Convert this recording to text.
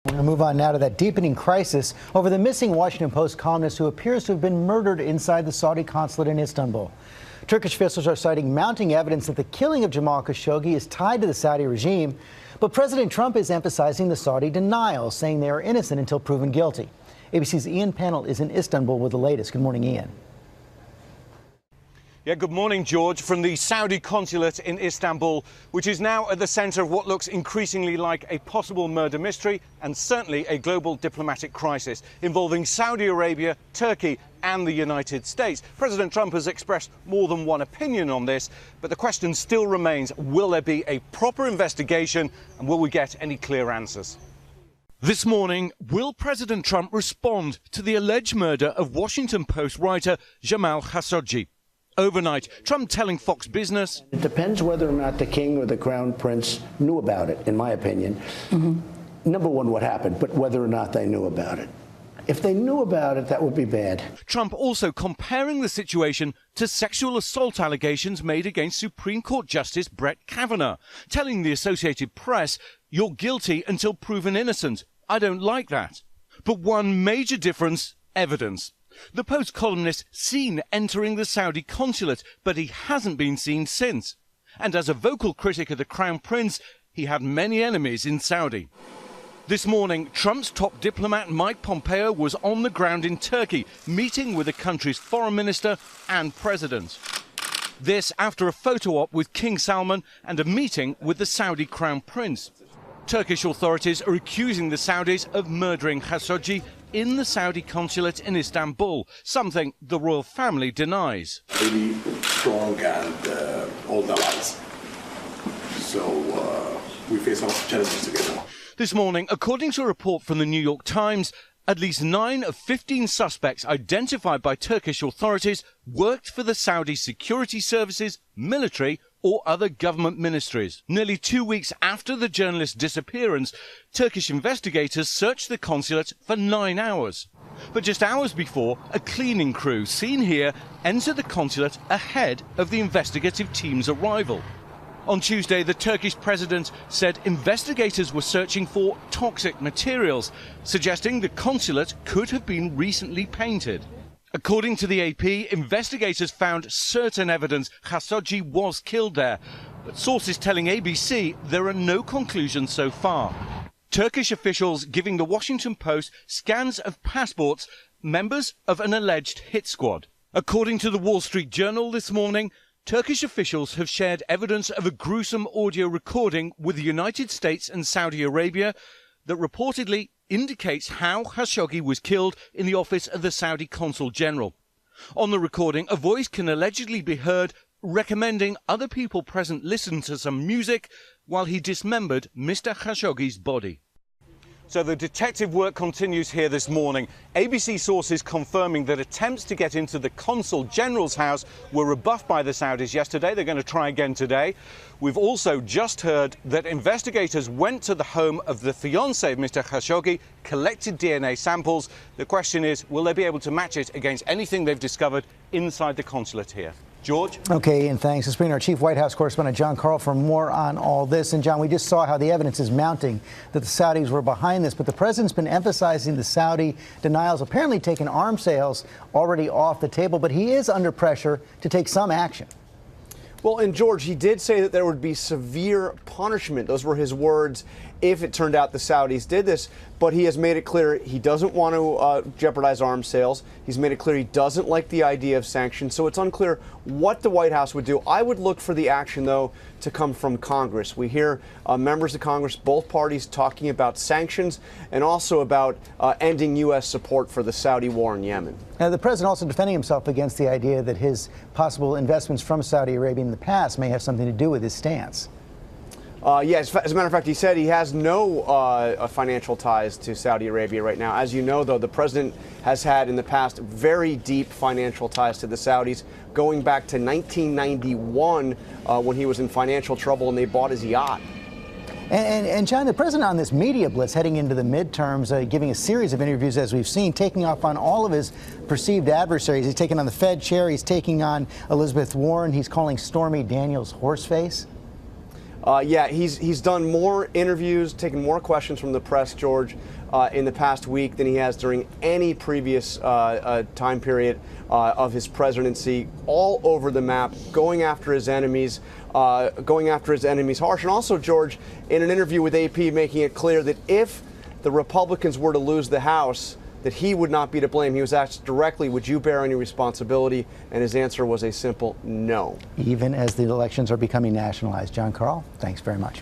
We're going to move on now to that deepening crisis over the missing Washington Post columnist who appears to have been murdered inside the Saudi consulate in Istanbul. Turkish officials are citing mounting evidence that the killing of Jamal Khashoggi is tied to the Saudi regime, but President Trump is emphasizing the Saudi denial, saying they are innocent until proven guilty. ABC's Ian Pannell is in Istanbul with the latest. Good morning, Ian. Yeah, good morning, George, from the Saudi consulate in Istanbul, which is now at the centre of what looks increasingly like a possible murder mystery and certainly a global diplomatic crisis involving Saudi Arabia, Turkey and the United States. President Trump has expressed more than one opinion on this, but the question still remains, will there be a proper investigation and will we get any clear answers? This morning, will President Trump respond to the alleged murder of Washington Post writer Jamal Khashoggi? Overnight, Trump telling Fox Business, "It depends whether or not the king or the crown prince knew about it, in my opinion. Number one, what happened, but whether or not they knew about it. If they knew about it, that would be bad." Trump also comparing the situation to sexual assault allegations made against Supreme Court Justice Brett Kavanaugh, telling the Associated Press, "You're guilty until proven innocent. I don't like that." But one major difference, evidence. The Post columnist seen entering the Saudi consulate, but he hasn't been seen since. And as a vocal critic of the Crown Prince, he had many enemies in Saudi. This morning, Trump's top diplomat Mike Pompeo was on the ground in Turkey, meeting with the country's foreign minister and president. This after a photo op with King Salman and a meeting with the Saudi Crown Prince. Turkish authorities are accusing the Saudis of murdering Khashoggi in the Saudi consulate in Istanbul, something the royal family denies. Really strong and old allies. So we face a lot of challenges together. This morning, according to a report from the New York Times, at least 9 of 15 suspects identified by Turkish authorities worked for the Saudi security services, military or other government ministries. Nearly 2 weeks after the journalist's disappearance, Turkish investigators searched the consulate for 9 hours. But just hours before, a cleaning crew seen here entered the consulate ahead of the investigative team's arrival. On Tuesday, the Turkish president said investigators were searching for toxic materials, suggesting the consulate could have been recently painted. According to the AP, investigators found certain evidence Khashoggi was killed there, but sources telling ABC there are no conclusions so far. Turkish officials giving the Washington Post scans of passports, members of an alleged hit squad. According to the Wall Street Journal this morning, Turkish officials have shared evidence of a gruesome audio recording with the United States and Saudi Arabia that reportedly indicates how Khashoggi was killed in the office of the Saudi Consul General. On the recording, a voice can allegedly be heard recommending other people present listen to some music while he dismembered Mr. Khashoggi's body. So the detective work continues here this morning. ABC sources confirming that attempts to get into the Consul General's house were rebuffed by the Saudis yesterday. They're going to try again today. We've also just heard that investigators went to the home of the fiancé of Mr. Khashoggi, collected DNA samples. The question is, will they be able to match it against anything they've discovered inside the consulate here? George? Okay, Ian, thanks. Let's bring our chief White House correspondent, John Carl, for more on all this. And, John, we just saw how the evidence is mounting that the Saudis were behind this, but the president's been emphasizing the Saudi denials, apparently taking arms sales already off the table, but he is under pressure to take some action. Well, and George, he did say that there would be severe punishment. Those were his words if it turned out the Saudis did this. But he has made it clear he doesn't want to jeopardize arms sales. He's made it clear he doesn't like the idea of sanctions. So it's unclear what the White House would do. I would look for the action, though, to come from Congress. We hear members of Congress, both parties, talking about sanctions and also about ending U.S. support for the Saudi war in Yemen. Now, the president also defending himself against the idea that his possible investments from Saudi Arabia in the past may have something to do with his stance. Yes, as a matter of fact, he said he has no financial ties to Saudi Arabia right now. As you know, though, the president has had in the past very deep financial ties to the Saudis, going back to 1991 when he was in financial trouble and they bought his yacht. And John, the president on this media blitz heading into the midterms, giving a series of interviews, as we've seen, taking off on all of his perceived adversaries. He's taking on the Fed chair. He's taking on Elizabeth Warren. He's calling Stormy Daniels horseface. Yeah, he's done more interviews, taken more questions from the press, George, in the past week than he has during any previous time period of his presidency. All over the map, going after his enemies harsh. And also, George, in an interview with AP, making it clear that if the Republicans were to lose the House, that he would not be to blame. He was asked directly, would you bear any responsibility? And his answer was a simple no. Even as the elections are becoming nationalized. John Carl, thanks very much.